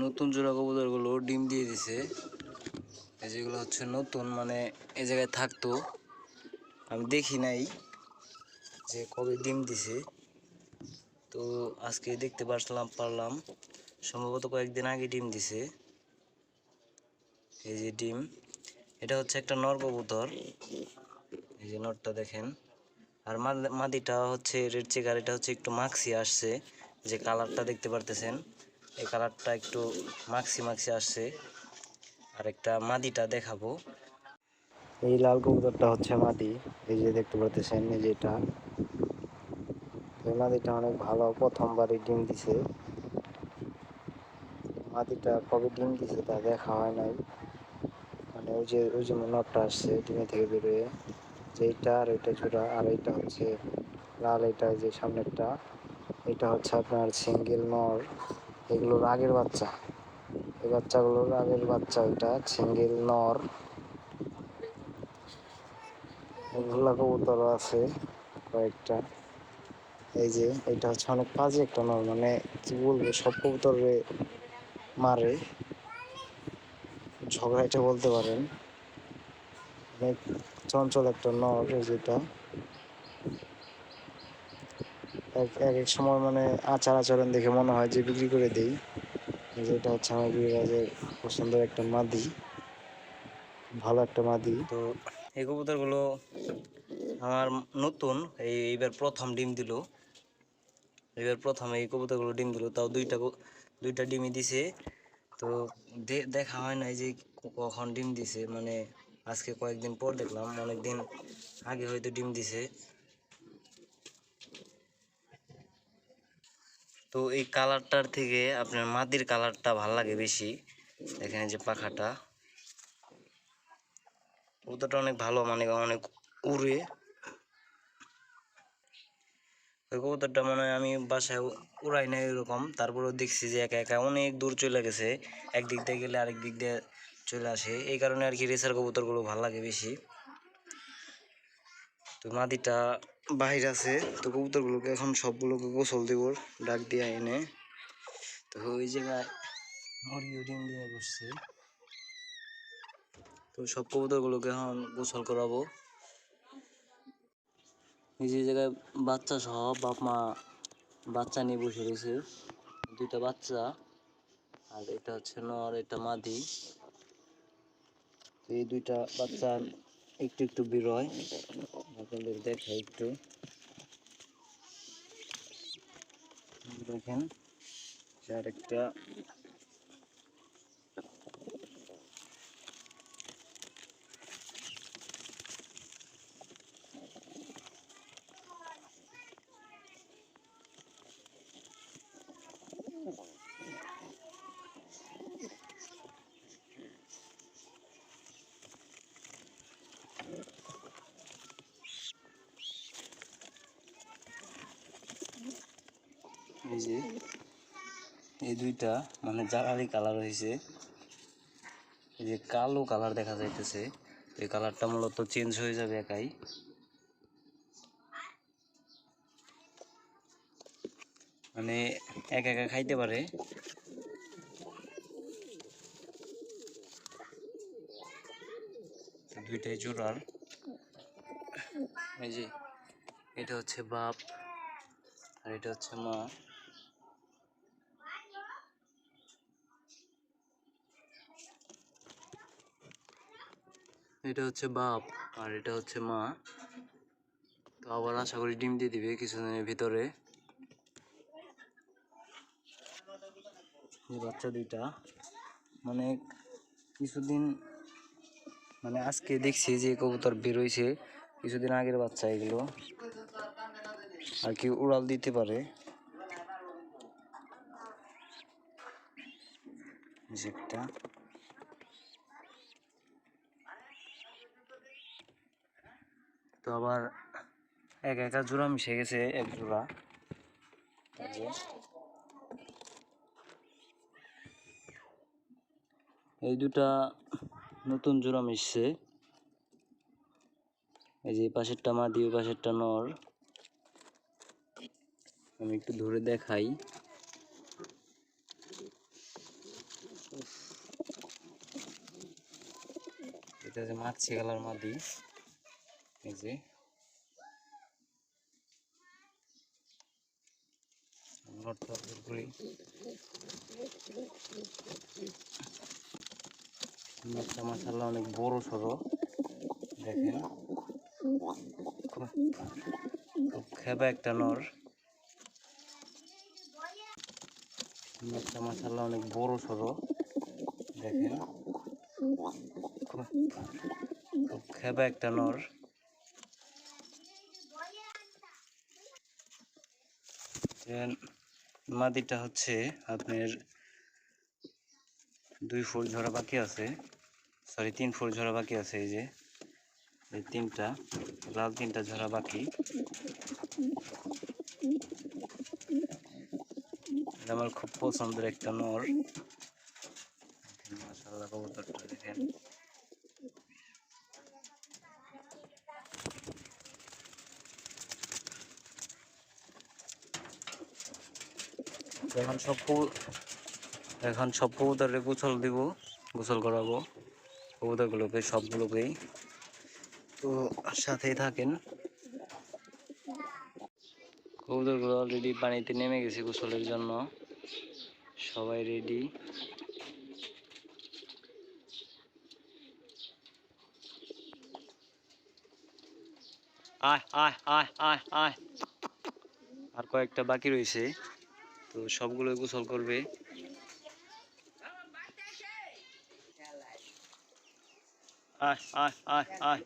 নতুন জোড়া কবুতরগুলো ডিম দিয়ে দিছে। এই যেগুলো হচ্ছে নতুন, মানে এই জায়গায় থাকতো, আমি দেখি নাই যে কবে ডিম দিছে। তো আজকে দেখতে পারলাম সম্ভবত কয়েকদিন আগে ডিম দিছে। এই যে ডিম, এটা হচ্ছে একটা নর কবুতর। এই যে নরটা দেখেন। আর মাদিটা হচ্ছে রেড চেকার, এটা হচ্ছে একটু মাক্সি আসছে, যে কালারটা দেখতে পারতেছেন এই কালারটা একটু মাক্সি মাক্সি আসছে। আর একটা মাদিটা দেখাবো। এই লাল কবুতরটা হচ্ছে মাদি, এই যে দেখতে পারতেছেন, এই যে এটা। এই মাদিটা অনেক ভালো, প্রথমবারই ডিম দিছে। মাদিটা কবে ডিম দিছে তা দেখা হয় নাই, মানে ওই যে নটটা আসছে ডিমে থেকে বেরোয়, যে এইটা আর এটা জোড়া, আর এইটা হচ্ছে লাল, এটা যে সামনেরটা এটা হচ্ছে আপনার সিঙ্গেল নর। এগুলোর আগের বাচ্চা, এই বাচ্চাগুলোর আগের বাচ্চা, এটা সিঙ্গেল নর। এগুলা কবুতরও আছে কয়েকটা। এই যে এটা হচ্ছে অনেক বাজে একটা নর, মানে কি বলবো, সব কবুতরে মারে, ঝগড়া এটা বলতে পারেন। অনেক চঞ্চল একটা নর। এই যেটা এক এক সময় মানে আচার আচরণ দেখে মনে হয় যে বিক্রি করে দেই। যেটা হচ্ছে আমার গিরিবাজের পছন্দের একটা মাদি, ভালো একটা মাদি। তো এই কবুতরগুলো আমার নতুন, এইবার প্রথম ডিম দিল। এবার প্রথম এই কবুতরগুলো ডিম দিল, তাও দুইটা ডিমই দিছে। তো দেখা হয় নাই যে কখন ডিম দিছে, মানে আজকে কয়েকদিন পর দেখলাম, অনেকদিন আগে হয়তো ডিম দিছে। তো এই কালারটার থেকে আপনার মাদির কালারটা ভাল লাগে বেশি। দেখেন যে পাখাটা, কবুতরটা অনেক ভালো, মানে অনেক উড়ে। ওই কবুতরটা মনে হয় আমি বাসায় উড়াই না এরকম, তারপরেও দেখছি যে একা একা অনেক দূর চলে গেছে, একদিক দিয়ে গেলে আরেক দিক দিয়ে চলে আসে। এই কারণে আর কি রেসার কবুতরগুলো ভালো লাগে বেশি। তো মাদিটা বাহির আছে, তো কবুতরগুলোকে এখন সবগুলোকে গোসল দেব ডাক দিয়ে এনে। তো ওই জায়গায় মুরগিও ডিম দিয়ে বসছে, তো সব কবুতরগুলোকে এখন গোসল করাবো। এই যে জায়গায় বাচ্চা সহ বাপ মা বাচ্চা নিয়ে বসে রয়েছে, দুইটা বাচ্চা। আর এটা হচ্ছে নর, এটা মাদি। তো এই দুইটা বাচ্চা একটু একটু বেরোয়, আপনাদের দেখাই একটু দেখেন। আর একটা এই যে এই দুইটা মানে জালারি কালার হয়েছে, এই যে কালো কালার দেখা যাইতেছে। এই কালারটা মূলত চেঞ্জ হয়ে যাবে একাই, মানে একা একা খাইতে পারে। দুইটাই জোড়ার। এই যে এটা হচ্ছে বাপ আর এটা হচ্ছে মা। এটা হচ্ছে বাপ আর এটা হচ্ছে মা। তো আবার আশা করি ডিম দিয়ে দিবে কিছুদিনের ভিতরে। যে বাচ্চা দুইটা, মানে কিছুদিন, মানে আজকে দেখছি যে কবুতর বেরোইছে, কিছুদিন আগের বাচ্চা এগুলো, আর কি উড়াল দিতে পারে। একটা তো আবার একা একা জোড়া মিশে গেছে, এক জোড়া। এই দুটা নতুন জোড়া মিশছে। এই যে পাশেরটা মাদি, ওই পাশেরটা নর। আমি একটু ধরে দেখাই। এটা যে মাছি কালার মাদি, এই যে নটটা পুরোপুরি নটটা মাশাআল্লাহ অনেক বড় সড়ো, দেখেন খুব খেবা একটা নর। নটটা মাশাআল্লাহ অনেক বড় সড়ো, দেখেন খুব খেবা একটা নর। মাদিটা হচ্ছে আপনার 2 ফুট ঝরা বাকি আছে, সরি 3 ফুট ঝরা বাকি আছে। এই যে এই তিনটা লাল, তিনটা ঝরা বাকি। এটা আমার খুব পছন্দের একটা নর। মাশাআল্লাহ কবুতরটা দেখেন। এখন সব কবুতরে গোসল দিব, গোসল করাবো কবুতরগুলোকে, সবগুলোকেই। তো সাথেই থাকেন। কবুতরগুলো অলরেডি পানিতে নেমে গেছে গোসলের জন্য, সবাই রেডি। আয় আয় আয় আয় আয়, আর কয়েকটা বাকি রয়েছে, তো সবগুলো গোসল করবে। আয় আয় আয় আয়।